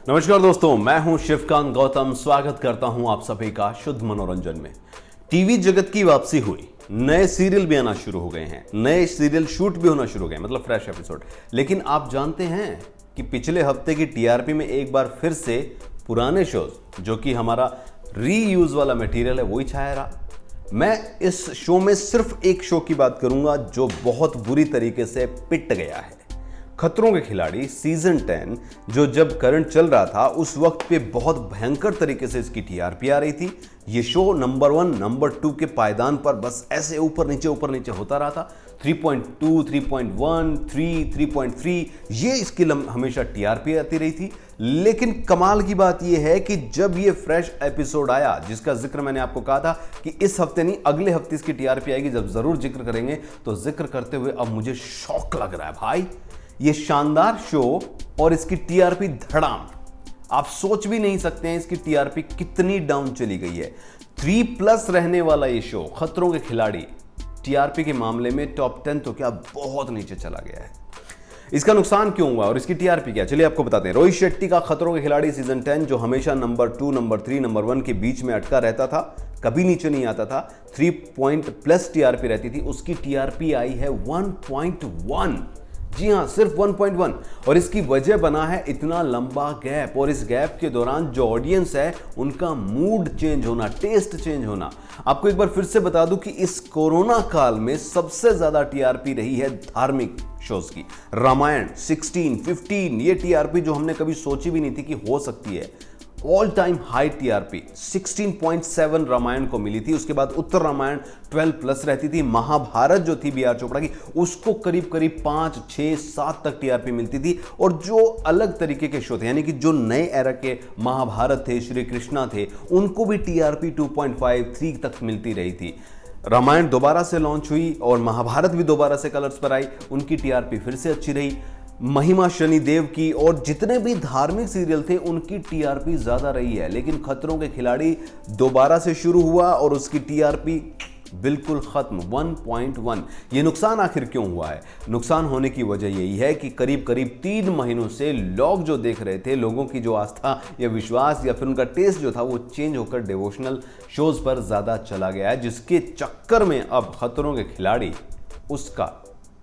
नमस्कार दोस्तों, मैं हूं शिवकांत गौतम। स्वागत करता हूं आप सभी का शुद्ध मनोरंजन में। टीवी जगत की वापसी हुई, नए सीरियल भी आना शुरू हो गए हैं, नए सीरियल शूट भी होना शुरू हो गए, मतलब फ्रेश एपिसोड। लेकिन आप जानते हैं कि पिछले हफ्ते की टीआरपी में एक बार फिर से पुराने शोज, जो कि हमारा रीयूज वाला मटेरियल है, वही छाया रहा। मैं इस शो में सिर्फ एक शो की बात करूंगा जो बहुत बुरी तरीके से पिट गया है। खतरों के खिलाड़ी सीजन 10, जो जब करंट चल रहा था उस वक्त पे बहुत भयंकर तरीके से इसकी टीआरपी आ रही थी। ये शो नंबर 1, नंबर 2 के पायदान पर बस ऐसे ऊपर नीचे होता रहा था। 3.2, 3.1, 3, 3.3 ये इसकी हमेशा टीआरपी आती रही थी। लेकिन कमाल की बात यह है कि जब ये फ्रेश एपिसोड आया, जिसका जिक्र मैंने आपको कहा था कि इस हफ्ते नहीं अगले हफ्ते इसकी टीआरपी आएगी, जब जरूर जिक्र करेंगे, तो जिक्र करते हुए अब मुझे शौक लग रहा है भाई। ये शानदार शो और इसकी टीआरपी धड़ाम, आप सोच भी नहीं सकते हैं इसकी टीआरपी कितनी डाउन चली गई है। 3+ रहने वाला ये शो खतरों के खिलाड़ी टीआरपी के मामले में टॉप 10 तो क्या बहुत नीचे चला गया है। इसका नुकसान क्यों हुआ और इसकी टीआरपी क्या, चलिए आपको बताते हैं। रोहित शेट्टी का खतरों के खिलाड़ी सीजन 10, जो हमेशा नंबर 2, नंबर 3, नंबर 1 के बीच में अटका रहता था, कभी नीचे नहीं आता था, 3+ टीआरपी रहती थी, उसकी टीआरपी आई है 1.1। जी हां, सिर्फ 1.1। और इसकी वजह बना है इतना लंबा गैप, और इस गैप के दौरान जो ऑडियंस है उनका मूड चेंज होना, टेस्ट चेंज होना। आपको एक बार फिर से बता दूं कि इस कोरोना काल में सबसे ज्यादा टीआरपी रही है धार्मिक शोज की। रामायण 16, 15, ये टीआरपी जो हमने कभी सोची भी नहीं थी कि हो सकती है। All time high TRP 16.7 Ramayana को मिली थी। उसके बाद उत्तर रामायण 12+ रहती थी। महाभारत जो थी बी आर चोपड़ा की, उसको करीब 5, 6, 7 तक टीआरपी मिलती थी। और जो अलग तरीके के शो थे, यानी कि जो नए एरा के महाभारत थे, श्री कृष्णा थे, उनको भी टीआरपी 2.5, 3 तक मिलती रही थी। रामायण दोबारा से लॉन्च हुई और महाभारत भी दोबारा से कलर्स पर आई, उनकी टीआरपी फिर से अच्छी रही। महिमा शनिदेव की और जितने भी धार्मिक सीरियल थे उनकी टीआरपी ज्यादा रही है। लेकिन खतरों के खिलाड़ी दोबारा से शुरू हुआ और उसकी टीआरपी बिल्कुल खत्म, 1.1। ये नुकसान आखिर क्यों हुआ है? नुकसान होने की वजह यही है कि करीब 3 महीनों से लोग जो देख रहे थे, लोगों की जो आस्था या विश्वास या फिर उनका टेस्ट जो था वो चेंज होकर डिवोशनल शोज पर ज्यादा चला गया है, जिसके चक्कर में अब खतरों के खिलाड़ी उसका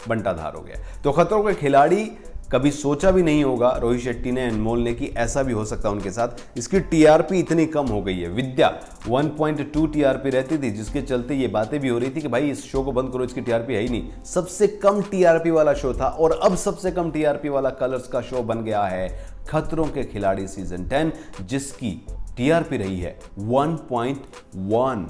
बंटाधार हो गया। तो खतरों के खिलाड़ी कभी सोचा भी नहीं होगा रोहित शेट्टी ने, अनमोल ने, कि ऐसा भी हो सकता है उनके साथ। इसकी टीआरपी इतनी कम हो गई है। विद्या 1.2 टीआरपी रहती थी, जिसके चलते ये बातें भी हो रही थी कि भाई इस शो को बंद करो, इसकी टीआरपी है ही नहीं। सबसे कम टीआरपी वाला शो था और अब सबसे कम टीआरपी वाला कलर्स का शो बन गया है खतरों के खिलाड़ी सीजन 10, जिसकी टीआरपी रही है 1.1।